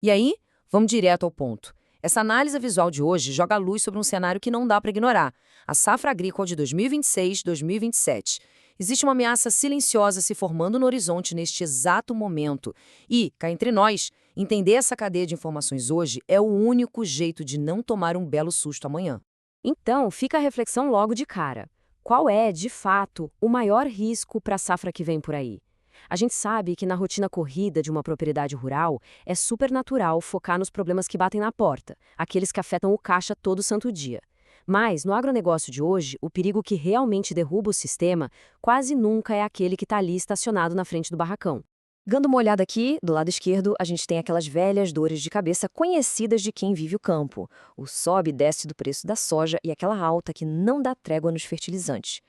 E aí, vamos direto ao ponto. Essa análise visual de hoje joga a luz sobre um cenário que não dá para ignorar: a safra agrícola de 2026-2027. Existe uma ameaça silenciosa se formando no horizonte neste exato momento. E, cá entre nós, entender essa cadeia de informações hoje é o único jeito de não tomar um belo susto amanhã. Então, fica a reflexão logo de cara. Qual é, de fato, o maior risco para a safra que vem por aí? A gente sabe que na rotina corrida de uma propriedade rural é super natural focar nos problemas que batem na porta, aqueles que afetam o caixa todo santo dia. Mas, no agronegócio de hoje, o perigo que realmente derruba o sistema quase nunca é aquele que está ali estacionado na frente do barracão. Dando uma olhada aqui, do lado esquerdo, a gente tem aquelas velhas dores de cabeça conhecidas de quem vive o campo. O sobe e desce do preço da soja e aquela alta que não dá trégua nos fertilizantes.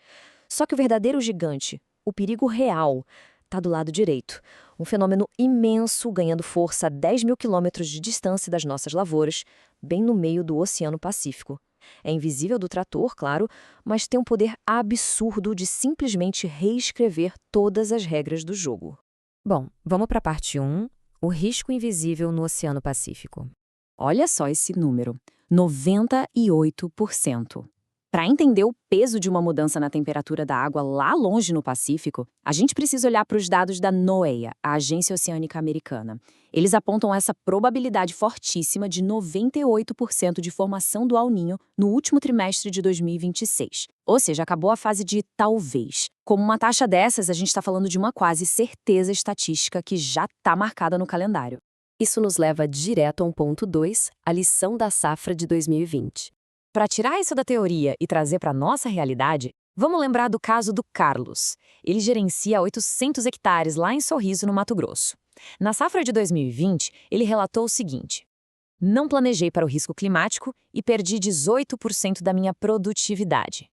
Só que o verdadeiro gigante, o perigo real, está do lado direito. Um fenômeno imenso ganhando força a 10 mil quilômetros de distância das nossas lavouras, bem no meio do Oceano Pacífico. É invisível do trator, claro, mas tem um poder absurdo de simplesmente reescrever todas as regras do jogo. Bom, vamos para a parte 1, o risco invisível no Oceano Pacífico. Olha só esse número, 98%. Para entender o peso de uma mudança na temperatura da água lá longe no Pacífico, a gente precisa olhar para os dados da NOAA, a Agência Oceânica Americana. Eles apontam essa probabilidade fortíssima de 98% de formação do El Niño no último trimestre de 2026. Ou seja, acabou a fase de talvez. Como uma taxa dessas, a gente está falando de uma quase certeza estatística que já está marcada no calendário. Isso nos leva direto a um ponto 2, a lição da safra de 2020. Para tirar isso da teoria e trazer para a nossa realidade, vamos lembrar do caso do Carlos. Ele gerencia 800 hectares lá em Sorriso, no Mato Grosso. Na safra de 2020, ele relatou o seguinte: não planejei para o risco climático e perdi 18% da minha produtividade.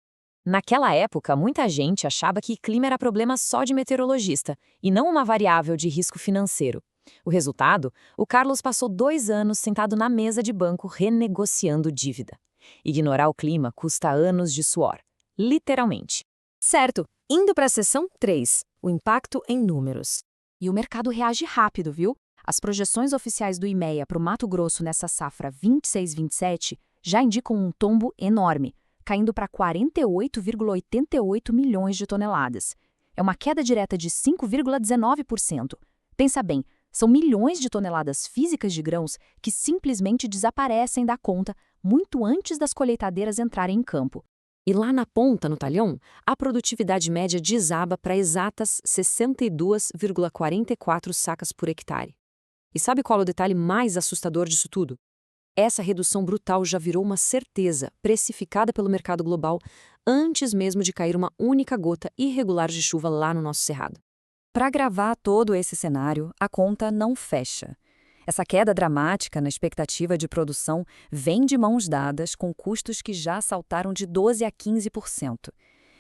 Naquela época, muita gente achava que clima era problema só de meteorologista e não uma variável de risco financeiro. O resultado? O Carlos passou 2 anos sentado na mesa de banco renegociando dívida. Ignorar o clima custa anos de suor. Literalmente. Certo, indo para a seção 3, o impacto em números. E o mercado reage rápido, viu? As projeções oficiais do IMEA para o Mato Grosso nessa safra 26-27 já indicam um tombo enorme, caindo para 48,88 milhões de toneladas. É uma queda direta de 5,19%. Pensa bem, são milhões de toneladas físicas de grãos que simplesmente desaparecem da conta muito antes das colheitadeiras entrarem em campo. E lá na ponta, no talhão, a produtividade média desaba para exatas 62,44 sacas por hectare. E sabe qual é o detalhe mais assustador disso tudo? Essa redução brutal já virou uma certeza, precificada pelo mercado global, antes mesmo de cair uma única gota irregular de chuva lá no nosso cerrado. Para gravar todo esse cenário, a conta não fecha. Essa queda dramática na expectativa de produção vem de mãos dadas com custos que já saltaram de 12% a 15%.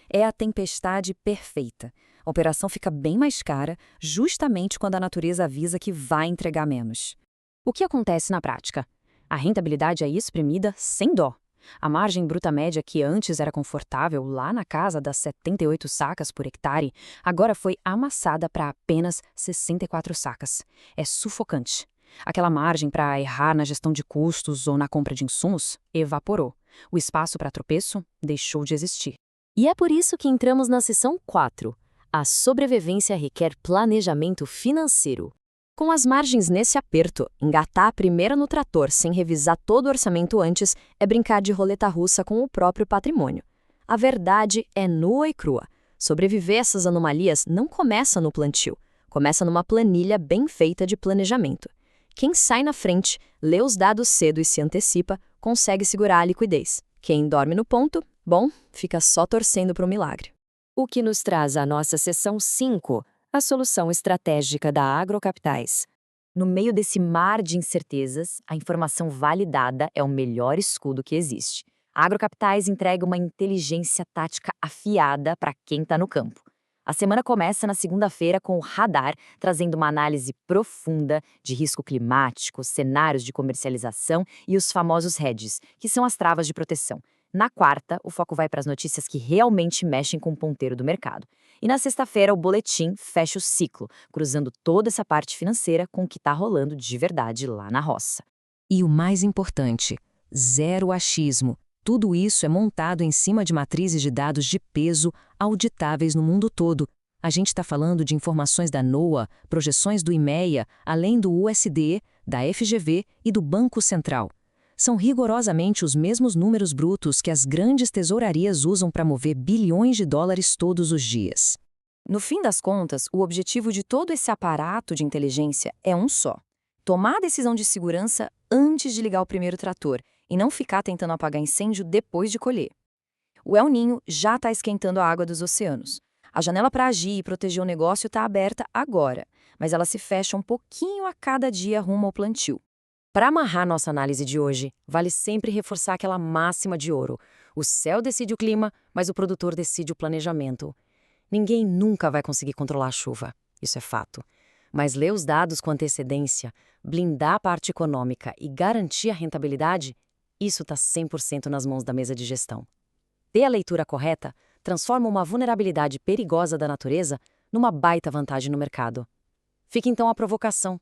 É a tempestade perfeita. A operação fica bem mais cara, justamente quando a natureza avisa que vai entregar menos. O que acontece na prática? A rentabilidade é espremida sem dó. A margem bruta média, que antes era confortável lá na casa das 78 sacas por hectare, agora foi amassada para apenas 64 sacas. É sufocante. Aquela margem para errar na gestão de custos ou na compra de insumos evaporou. O espaço para tropeço deixou de existir. E é por isso que entramos na seção 4. A sobrevivência requer planejamento financeiro. Com as margens nesse aperto, engatar a primeira no trator sem revisar todo o orçamento antes é brincar de roleta russa com o próprio patrimônio. A verdade é nua e crua. Sobreviver a essas anomalias não começa no plantio, começa numa planilha bem feita de planejamento. Quem sai na frente, lê os dados cedo e se antecipa, consegue segurar a liquidez. Quem dorme no ponto, bom, fica só torcendo para o milagre. O que nos traz à nossa seção 5, a solução estratégica da Agrocapitais. No meio desse mar de incertezas, a informação validada é o melhor escudo que existe. A Agrocapitais entrega uma inteligência tática afiada para quem está no campo. A semana começa na segunda-feira com o Radar, trazendo uma análise profunda de risco climático, cenários de comercialização e os famosos hedges, que são as travas de proteção. Na quarta, o foco vai para as notícias que realmente mexem com o ponteiro do mercado. E na sexta-feira, o boletim fecha o ciclo, cruzando toda essa parte financeira com o que está rolando de verdade lá na roça. E o mais importante, zero achismo. Tudo isso é montado em cima de matrizes de dados de peso auditáveis no mundo todo. A gente está falando de informações da NOAA, projeções do IMEA, além do USDE, da FGV e do Banco Central. São rigorosamente os mesmos números brutos que as grandes tesourarias usam para mover bilhões de dólares todos os dias. No fim das contas, o objetivo de todo esse aparato de inteligência é um só: tomar a decisão de segurança antes de ligar o primeiro trator e não ficar tentando apagar incêndio depois de colher. O El Niño já está esquentando a água dos oceanos. A janela para agir e proteger o negócio está aberta agora, mas ela se fecha um pouquinho a cada dia rumo ao plantio. Para amarrar nossa análise de hoje, vale sempre reforçar aquela máxima de ouro: o céu decide o clima, mas o produtor decide o planejamento. Ninguém nunca vai conseguir controlar a chuva, isso é fato. Mas ler os dados com antecedência, blindar a parte econômica e garantir a rentabilidade, isso está 100% nas mãos da mesa de gestão. Ter a leitura correta transforma uma vulnerabilidade perigosa da natureza numa baita vantagem no mercado. Fica então a provocação: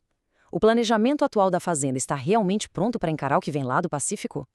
o planejamento atual da fazenda está realmente pronto para encarar o que vem lá do Pacífico?